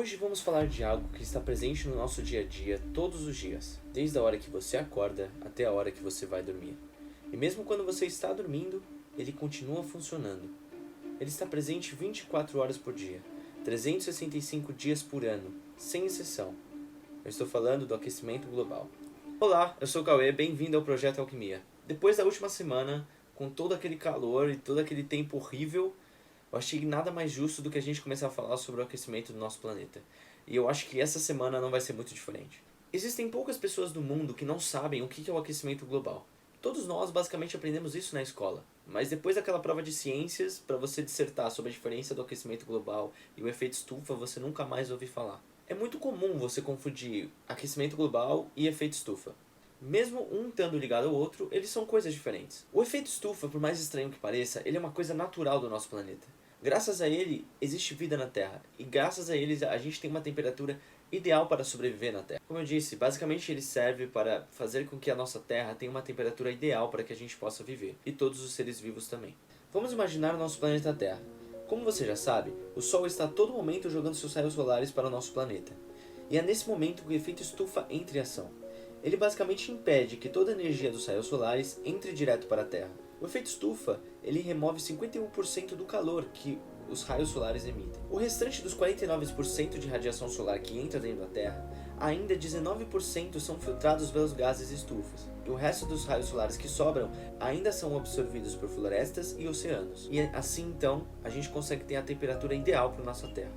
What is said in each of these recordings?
Hoje vamos falar de algo que está presente no nosso dia a dia todos os dias, desde a hora que você acorda até a hora que você vai dormir. E mesmo quando você está dormindo, ele continua funcionando. Ele está presente 24 horas por dia, 365 dias por ano, sem exceção. Eu estou falando do aquecimento global. Olá, eu sou o Cauê, bem-vindo ao Projeto Alquimia. Depois da última semana, com todo aquele calor e todo aquele tempo horrível, eu achei nada mais justo do que a gente começar a falar sobre o aquecimento do nosso planeta. E eu acho que essa semana não vai ser muito diferente. Existem poucas pessoas do mundo que não sabem o que é o aquecimento global. Todos nós basicamente aprendemos isso na escola. Mas depois daquela prova de ciências, para você dissertar sobre a diferença do aquecimento global e o efeito estufa, você nunca mais ouviu falar. É muito comum você confundir aquecimento global e efeito estufa. Mesmo um estando ligado ao outro, eles são coisas diferentes. O efeito estufa, por mais estranho que pareça, ele é uma coisa natural do nosso planeta. Graças a ele, existe vida na Terra. E graças a ele, a gente tem uma temperatura ideal para sobreviver na Terra. Como eu disse, basicamente ele serve para fazer com que a nossa Terra tenha uma temperatura ideal para que a gente possa viver. E todos os seres vivos também. Vamos imaginar o nosso planeta Terra. Como você já sabe, o Sol está a todo momento jogando seus raios solares para o nosso planeta. E é nesse momento que o efeito estufa entra em ação. Ele basicamente impede que toda a energia dos raios solares entre direto para a Terra. O efeito estufa, ele remove 51% do calor que os raios solares emitem. O restante dos 49% de radiação solar que entra dentro da Terra, ainda 19% são filtrados pelos gases estufas. E o resto dos raios solares que sobram ainda são absorvidos por florestas e oceanos. E assim então, a gente consegue ter a temperatura ideal para a nossa Terra.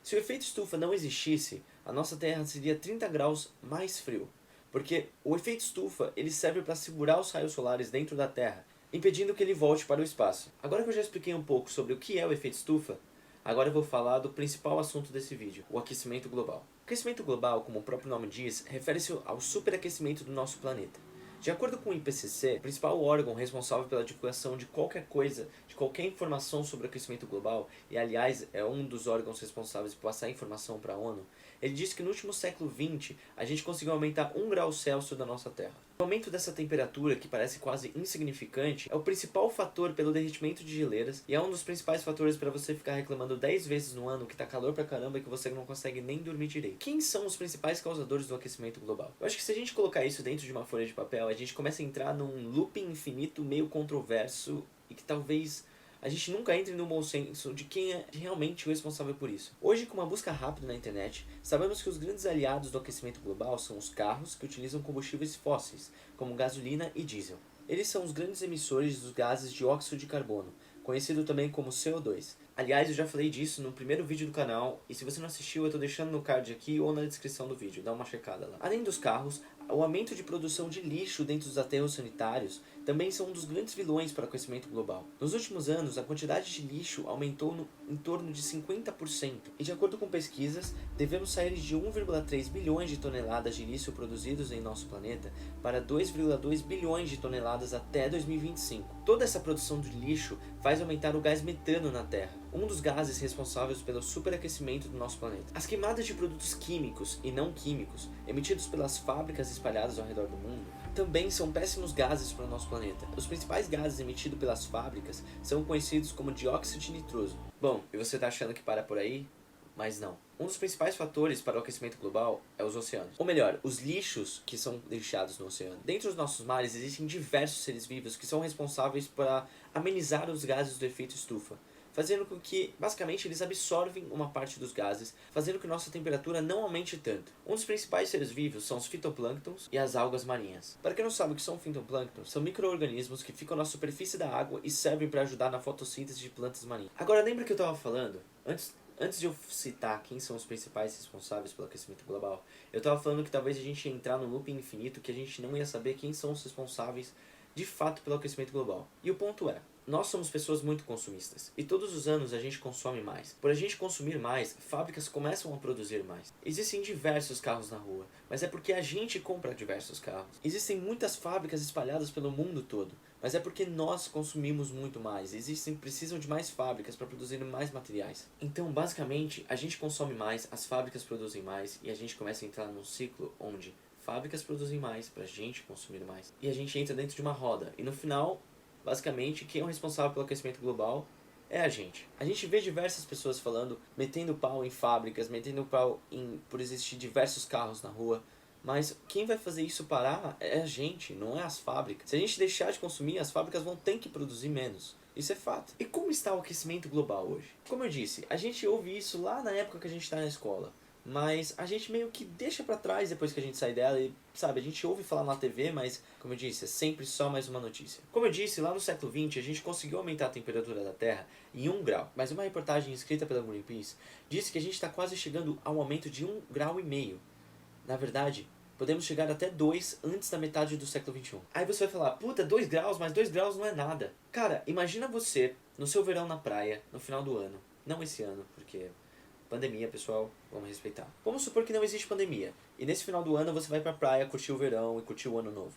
Se o efeito estufa não existisse, a nossa Terra seria 30 graus mais frio. Porque o efeito estufa ele serve para segurar os raios solares dentro da Terra, impedindo que ele volte para o espaço. Agora que eu já expliquei um pouco sobre o que é o efeito estufa, agora eu vou falar do principal assunto desse vídeo, o aquecimento global. O aquecimento global, como o próprio nome diz, refere-se ao superaquecimento do nosso planeta. De acordo com o IPCC, o principal órgão responsável pela divulgação de qualquer coisa, de qualquer informação sobre o aquecimento global, e aliás é um dos órgãos responsáveis por passar informação para a ONU, ele disse que no último século XX a gente conseguiu aumentar 1 grau Celsius da nossa Terra. O aumento dessa temperatura, que parece quase insignificante, é o principal fator pelo derretimento de geleiras e é um dos principais fatores para você ficar reclamando 10 vezes no ano que tá calor pra caramba e que você não consegue nem dormir direito. Quem são os principais causadores do aquecimento global? Eu acho que se a gente colocar isso dentro de uma folha de papel, a gente começa a entrar num looping infinito meio controverso e que talvez a gente nunca entre no bom senso de quem é realmente o responsável por isso. Hoje, com uma busca rápida na internet, sabemos que os grandes aliados do aquecimento global são os carros que utilizam combustíveis fósseis, como gasolina e diesel. Eles são os grandes emissores dos gases de óxido de carbono, conhecido também como CO2. Aliás, eu já falei disso no primeiro vídeo do canal, e se você não assistiu, eu estou deixando no card aqui ou na descrição do vídeo, dá uma checada lá. Além dos carros, o aumento de produção de lixo dentro dos aterros sanitários também são um dos grandes vilões para o aquecimento global. Nos últimos anos, a quantidade de lixo aumentou em torno de 50%, e de acordo com pesquisas, devemos sair de 1,3 bilhões de toneladas de lixo produzidos em nosso planeta para 2,2 bilhões de toneladas até 2025. Toda essa produção de lixo faz aumentar o gás metano na Terra, um dos gases responsáveis pelo superaquecimento do nosso planeta. As queimadas de produtos químicos e não químicos emitidos pelas fábricas espalhadas ao redor do mundo também são péssimos gases para o nosso planeta. Os principais gases emitidos pelas fábricas são conhecidos como dióxido de nitroso. Bom, e você está achando que para por aí? Mas não. Um dos principais fatores para o aquecimento global é os oceanos. Ou melhor, os lixos que são deixados no oceano. Dentro dos nossos mares existem diversos seres vivos que são responsáveis para amenizar os gases do efeito estufa, fazendo com que, basicamente, eles absorvem uma parte dos gases, fazendo que nossa temperatura não aumente tanto. Um dos principais seres vivos são os fitoplânctons e as algas marinhas. Para quem não sabe o que são fitoplânctons, são micro-organismos que ficam na superfície da água e servem para ajudar na fotossíntese de plantas marinhas. Agora, lembra que eu estava falando? Antes de eu citar quem são os principais responsáveis pelo aquecimento global, eu estava falando que talvez a gente ia entrar num looping infinito que a gente não ia saber quem são os responsáveis de fato pelo aquecimento global. E o ponto é, nós somos pessoas muito consumistas, e todos os anos a gente consome mais. Por a gente consumir mais, fábricas começam a produzir mais. Existem diversos carros na rua, mas é porque a gente compra diversos carros. Existem muitas fábricas espalhadas pelo mundo todo, mas é porque nós consumimos muito mais. Precisam de mais fábricas para produzir mais materiais. Então, basicamente, a gente consome mais, as fábricas produzem mais, e a gente começa a entrar num ciclo onde fábricas produzem mais pra gente consumir mais. E a gente entra dentro de uma roda. E no final, basicamente, quem é o responsável pelo aquecimento global é a gente. A gente vê diversas pessoas falando, metendo pau em fábricas, metendo pau por existir diversos carros na rua. Mas quem vai fazer isso parar é a gente, não é as fábricas. Se a gente deixar de consumir, as fábricas vão ter que produzir menos. Isso é fato. E como está o aquecimento global hoje? Como eu disse, a gente ouve isso lá na época que a gente está na escola. Mas a gente meio que deixa pra trás depois que a gente sai dela e, sabe, a gente ouve falar na TV, mas, como eu disse, é sempre só mais uma notícia. Como eu disse, lá no século XX a gente conseguiu aumentar a temperatura da Terra em 1 grau, mas uma reportagem escrita pela Greenpeace disse que a gente está quase chegando a um aumento de 1,5 graus. Na verdade, podemos chegar até 2 antes da metade do século XXI. Aí você vai falar, puta, 2 graus, mas 2 graus não é nada. Cara, imagina você no seu verão na praia, no final do ano. Não esse ano, porque pandemia, pessoal, vamos respeitar. Vamos supor que não existe pandemia. E nesse final do ano você vai pra praia curtir o verão e curtir o ano novo.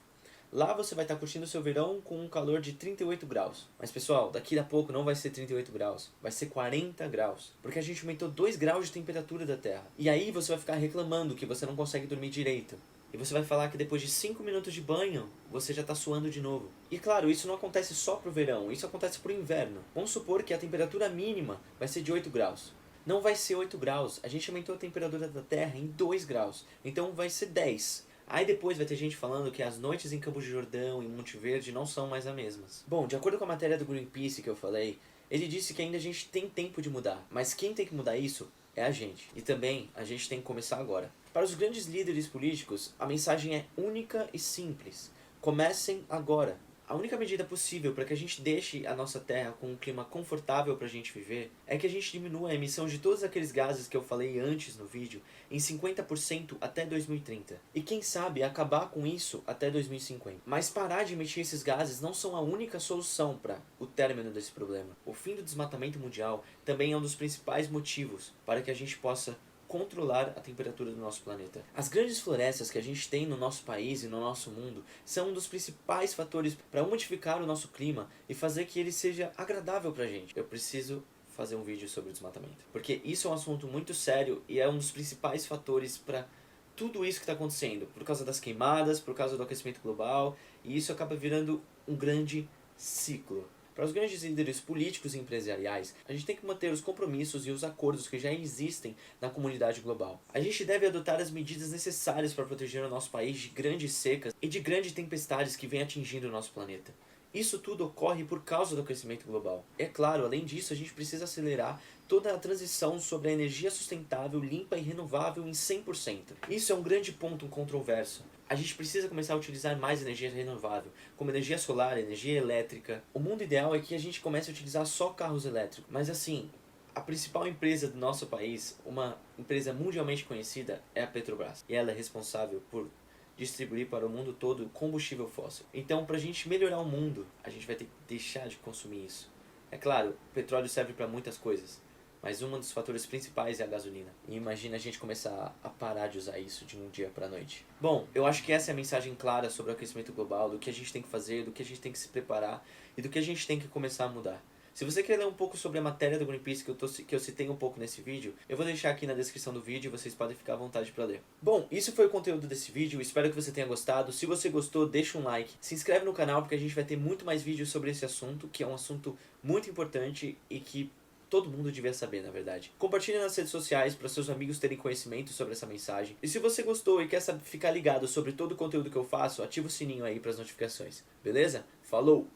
Lá você vai estar curtindo o seu verão com um calor de 38 graus. Mas pessoal, daqui a pouco não vai ser 38 graus, vai ser 40 graus. Porque a gente aumentou 2 graus de temperatura da Terra. E aí você vai ficar reclamando que você não consegue dormir direito. E você vai falar que depois de 5 minutos de banho, você já está suando de novo. E claro, isso não acontece só pro verão, isso acontece pro inverno. Vamos supor que a temperatura mínima vai ser de 8 graus. Não vai ser 8 graus, a gente aumentou a temperatura da Terra em 2 graus. Então vai ser 10. Aí depois vai ter gente falando que as noites em Campos de Jordão e Monte Verde não são mais as mesmas. Bom, de acordo com a matéria do Greenpeace que eu falei, ele disse que ainda a gente tem tempo de mudar. Mas quem tem que mudar isso é a gente. E também a gente tem que começar agora. Para os grandes líderes políticos, a mensagem é única e simples. Comecem agora. A única medida possível para que a gente deixe a nossa terra com um clima confortável para a gente viver é que a gente diminua a emissão de todos aqueles gases que eu falei antes no vídeo em 50% até 2030. E quem sabe acabar com isso até 2050. Mas parar de emitir esses gases não são a única solução para o término desse problema. O fim do desmatamento mundial também é um dos principais motivos para que a gente possa controlar a temperatura do nosso planeta. As grandes florestas que a gente tem no nosso país e no nosso mundo são um dos principais fatores para modificar o nosso clima e fazer que ele seja agradável pra gente. Eu preciso fazer um vídeo sobre o desmatamento, porque isso é um assunto muito sério e é um dos principais fatores para tudo isso que está acontecendo, por causa das queimadas, por causa do aquecimento global, e isso acaba virando um grande ciclo. Para os grandes líderes políticos e empresariais, a gente tem que manter os compromissos e os acordos que já existem na comunidade global. A gente deve adotar as medidas necessárias para proteger o nosso país de grandes secas e de grandes tempestades que vêm atingindo o nosso planeta. Isso tudo ocorre por causa do aquecimento global. É claro, além disso, a gente precisa acelerar toda a transição sobre a energia sustentável, limpa e renovável em 100%. Isso é um grande ponto controverso. A gente precisa começar a utilizar mais energia renovável, como energia solar, energia elétrica. O mundo ideal é que a gente comece a utilizar só carros elétricos. Mas assim, a principal empresa do nosso país, uma empresa mundialmente conhecida, é a Petrobras. E ela é responsável por distribuir para o mundo todo combustível fóssil. Então, para a gente melhorar o mundo, a gente vai ter que deixar de consumir isso. É claro, o petróleo serve para muitas coisas, mas um dos fatores principais é a gasolina. E imagina a gente começar a parar de usar isso de um dia para a noite. Bom, eu acho que essa é a mensagem clara sobre o aquecimento global, do que a gente tem que fazer, do que a gente tem que se preparar e do que a gente tem que começar a mudar. Se você quer ler um pouco sobre a matéria do Greenpeace que eu citei um pouco nesse vídeo, eu vou deixar aqui na descrição do vídeo e vocês podem ficar à vontade para ler. Bom, isso foi o conteúdo desse vídeo, espero que você tenha gostado. Se você gostou, deixa um like, se inscreve no canal porque a gente vai ter muito mais vídeos sobre esse assunto, que é um assunto muito importante e que todo mundo devia saber, na verdade. Compartilhe nas redes sociais para seus amigos terem conhecimento sobre essa mensagem. E se você gostou e quer ficar ligado sobre todo o conteúdo que eu faço, ativa o sininho aí para as notificações. Beleza? Falou!